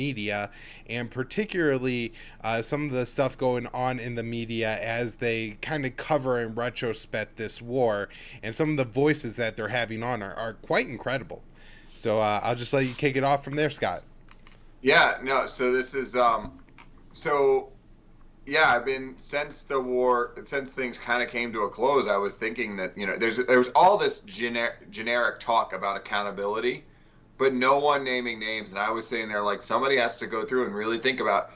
media, and particularly some of the stuff going on in the media as they kind of cover in retrospect this war, and some of the voices that they're having on are quite incredible. So I'll just let you kick it off from there, Scott. Yeah, no, so this is so yeah, I've been since the war, since things kind of came to a close, I was thinking that, there's all this generic talk about accountability, but no one naming names. And I was saying there, like, somebody has to go through and really think about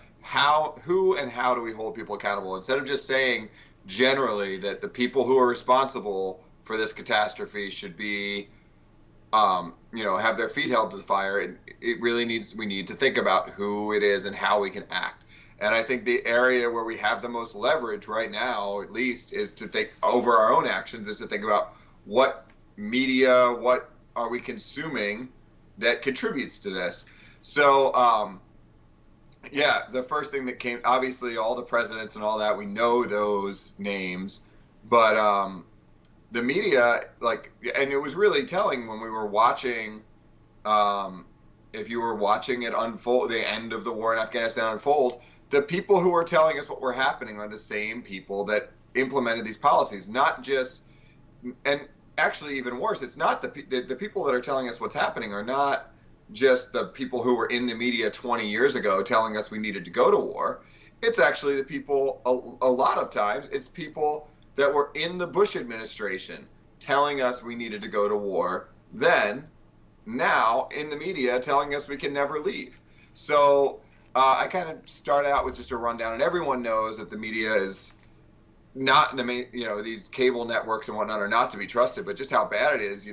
who and how do we hold people accountable, instead of just saying generally that the people who are responsible for this catastrophe should be have their feet held to the fire. And we need to think about who it is and how we can act. And I think the area where we have the most leverage right now, at least, is to think over our own actions, is to think about what media, what are we consuming that contributes to this. So, yeah, the first thing that came, obviously, all the presidents and all that, we know those names, but the media, and it was really telling when we were watching, if you were watching it unfold, the end of the war in Afghanistan unfold, the people who are telling us what were happening are the same people that implemented these policies, not just, and actually even worse, it's not the people that are telling us what's happening are not just the people who were in the media 20 years ago telling us we needed to go to war. It's actually the people, a lot of times, it's people that were in the Bush administration telling us we needed to go to war, then, now, in the media telling us we can never leave. So I kind of start out with just a rundown, and everyone knows that the media is not in the main, these cable networks and whatnot are not to be trusted, but just how bad it is,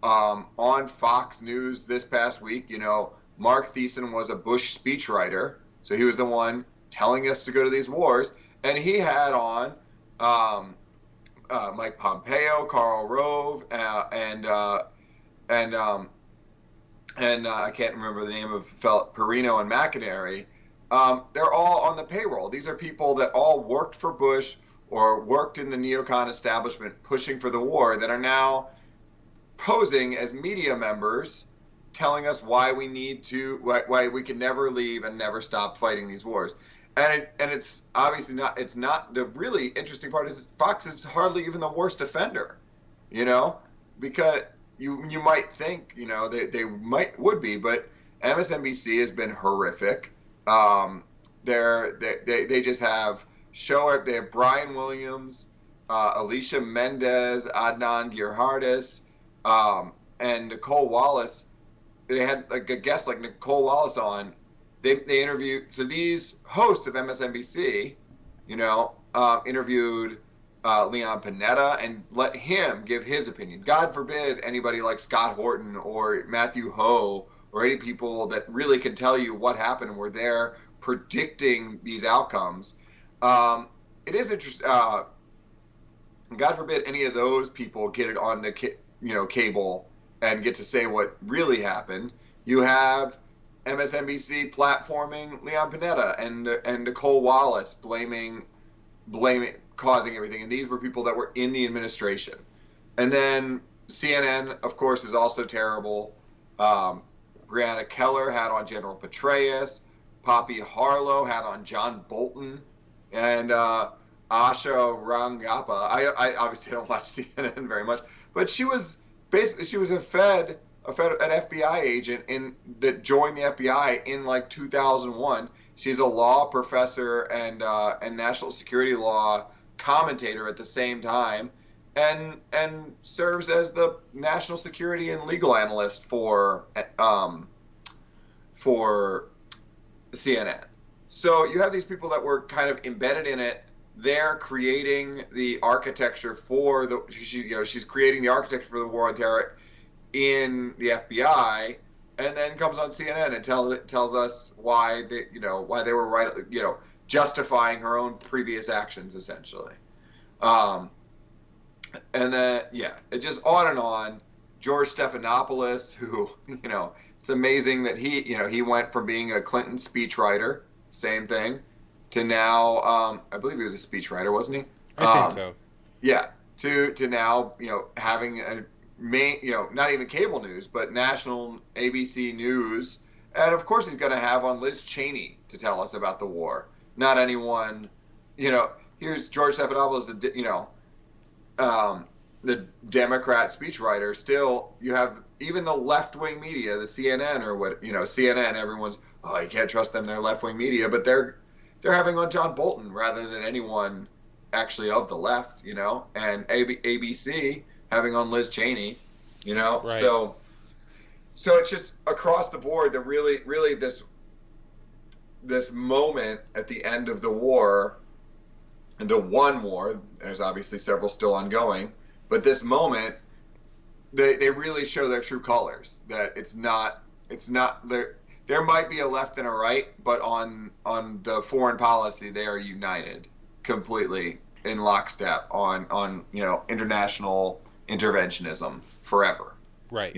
on Fox News this past week, Mark Thiessen was a Bush speechwriter, so he was the one telling us to go to these wars, and he had on Mike Pompeo, Karl Rove, and I can't remember the name of Perino and McInerney. They're all on the payroll. These are people that all worked for Bush or worked in the neocon establishment pushing for the war that are now posing as media members telling us why we can never leave and never stop fighting these wars. And it's obviously not, it's not, the really interesting part is Fox is hardly even the worst offender, because you might think, would be, but MSNBC has been horrific. They just have they have Brian Williams, Alicia Mendez, Adnan Girhardis, and Nicole Wallace. They had a guest like Nicole Wallace on. They interviewed, so these hosts of MSNBC, interviewed Leon Panetta and let him give his opinion. God forbid anybody like Scott Horton or Matthew Ho or any people that really can tell you what happened and were there predicting these outcomes. It is interesting. God forbid any of those people get it on the cable and get to say what really happened. You have MSNBC platforming Leon Panetta and Nicole Wallace blaming causing everything, and these were people that were in the administration. And then CNN, of course, is also terrible. Brianna Keller had on General Petraeus. Poppy Harlow had on John Bolton, and Asha Rangappa. I obviously don't watch CNN very much, but she was an FBI agent that joined the FBI in like 2001. She's a law professor and national security law commentator at the same time, and serves as the national security and legal analyst for CNN. So you have these people that were kind of embedded in it. They're creating the architecture for she's creating the architecture for the war on terror in the FBI, and then comes on CNN and tells us why they were right, justifying her own previous actions essentially. And then it just on and on. George Stephanopoulos, who it's amazing that he went from being a Clinton speechwriter, same thing, to now I believe he was a speechwriter, wasn't he? I think so. Yeah, to now having a main, not even cable news, but national ABC news And of course, he's going to have on Liz Cheney to tell us about the war, not anyone. Here's George Stephanopoulos, the Democrat speechwriter. Still, you have even the left-wing media, the CNN or CNN. Everyone's, oh, you can't trust them; they're left-wing media, but they're having on John Bolton rather than anyone actually of the left, and ABC having on Liz Cheney, Right. So it's just across the board that really this moment at the end of the war, and the one war, there's obviously several still ongoing, but this moment, they really show their true colors, that it's not there might be a left and a right, but on the foreign policy, they are united completely in lockstep on international interventionism forever. Right.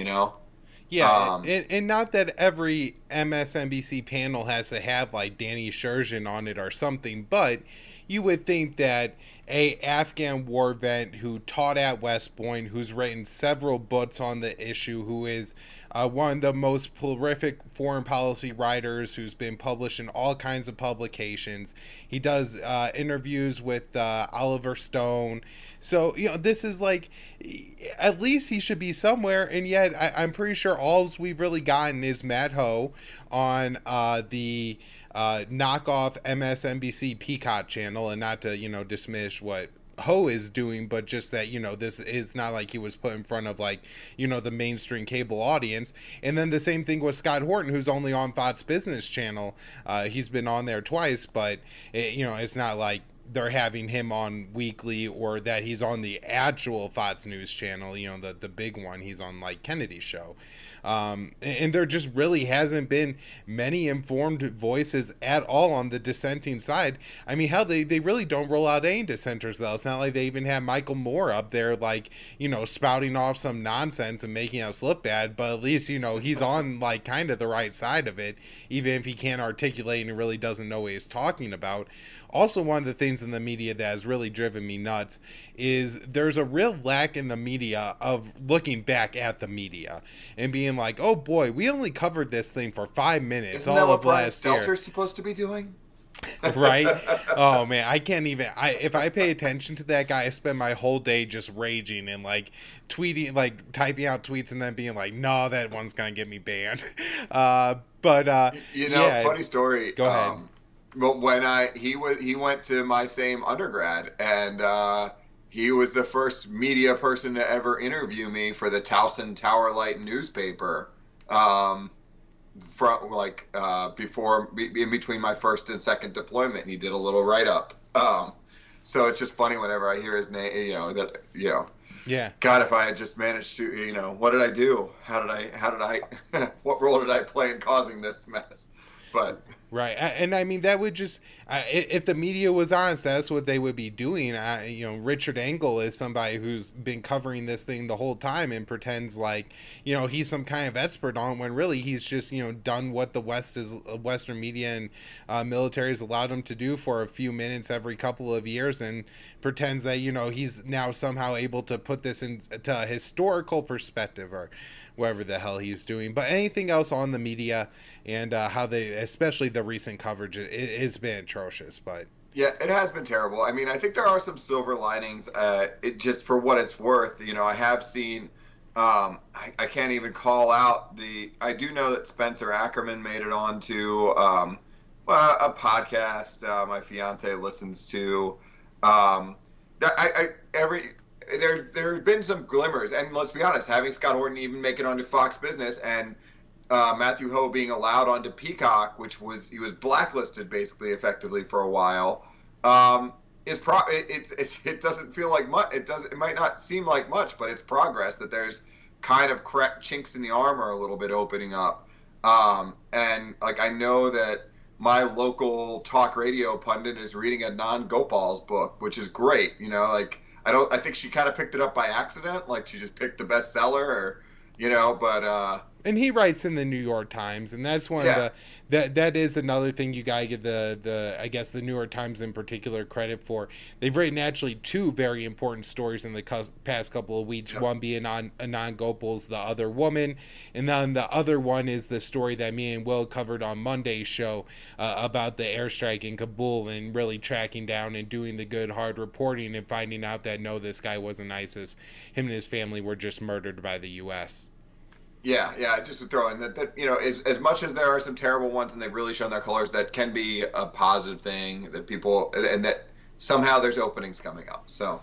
Yeah, and not that every MSNBC panel has to have like Danny Sherjan on it or something, but you would think that a Afghan war vet who taught at West Point, who's written several books on the issue, who is one of the most prolific foreign policy writers, who's been published in all kinds of publications. He does interviews with Oliver Stone. So, this is like, at least he should be somewhere. And yet, I'm pretty sure all we've really gotten is Matt Ho on the knockoff MSNBC Peacock channel, and not to, dismiss what Ho is doing, but just that, this is not like he was put in front of like, the mainstream cable audience. And then the same thing with Scott Horton, who's only on Fox Business Channel. He's been on there twice, but it's not like they're having him on weekly, or that he's on the actual Fox News channel, the big one. He's on like Kennedy's show. And there just really hasn't been many informed voices at all on the dissenting side. I mean, hell, they really don't roll out any dissenters, though. It's not like they even have Michael Moore up there, like, spouting off some nonsense and making us look bad. But at least, he's on like kind of the right side of it, even if he can't articulate and really doesn't know what he's talking about. Also, one of the things in the media that has really driven me nuts is there's a real lack in the media of looking back at the media and being like, oh boy, we only covered this thing for 5 minutes. Isn't that what Brian Stelter's supposed to be doing? Right? Oh man, I can't even. If I pay attention to that guy, I spend my whole day just raging and like tweeting, like typing out tweets, and then being like, no, that one's gonna get me banned. Funny story. Go ahead. But when he went to my same undergrad, and he was the first media person to ever interview me for the Towson Tower Light newspaper, before, in between my first and second deployment. And he did a little write up. So it's just funny whenever I hear his name, Yeah. God, if I had just managed to, what did I do? How did I, what role did I play in causing this mess? But. Right. And I mean, that would just, if the media was honest, that's what they would be doing. Richard Engel is somebody who's been covering this thing the whole time and pretends like, he's some kind of expert on it, when really he's just, done what the Western media and military has allowed him to do for a few minutes every couple of years, and pretends that, he's now somehow able to put this into a historical perspective, or whatever the hell he's doing. But anything else on the media and how they, especially the recent coverage, it's been atrocious. But yeah, it has been terrible. I mean, I think there are some silver linings. It just, for what it's worth, I have seen. I can't even call out I do know that Spencer Ackerman made it onto a podcast my fiance listens to. There have been some glimmers, and let's be honest, having Scott Horton even make it onto Fox Business, and Matthew Ho being allowed onto Peacock, he was blacklisted basically effectively for a while, it doesn't feel like much. It might not seem like much, but it's progress, that there's kind of chinks in the armor a little bit opening up, and like I know that my local talk radio pundit is reading a non-Gopal's book, which is great. I think she kind of picked it up by accident, like she just picked the bestseller, or but And he writes in the New York Times, and that's one of Yeah, that is another thing you gotta give the I guess the New York Times in particular credit for. They've written actually two very important stories in the past couple of weeks. yep, One being on Anand Gopal's The Other Woman, and then the other one is the story that me and Will covered on Monday's show about the airstrike in Kabul, and really tracking down and doing the good hard reporting and finding out that no, this guy wasn't ISIS. Him and his family were just murdered by the U.S. yeah, yeah. Just to throw in that as much as there are some terrible ones, and they've really shown their colors, that can be a positive thing that people, and that somehow there's openings coming up. So.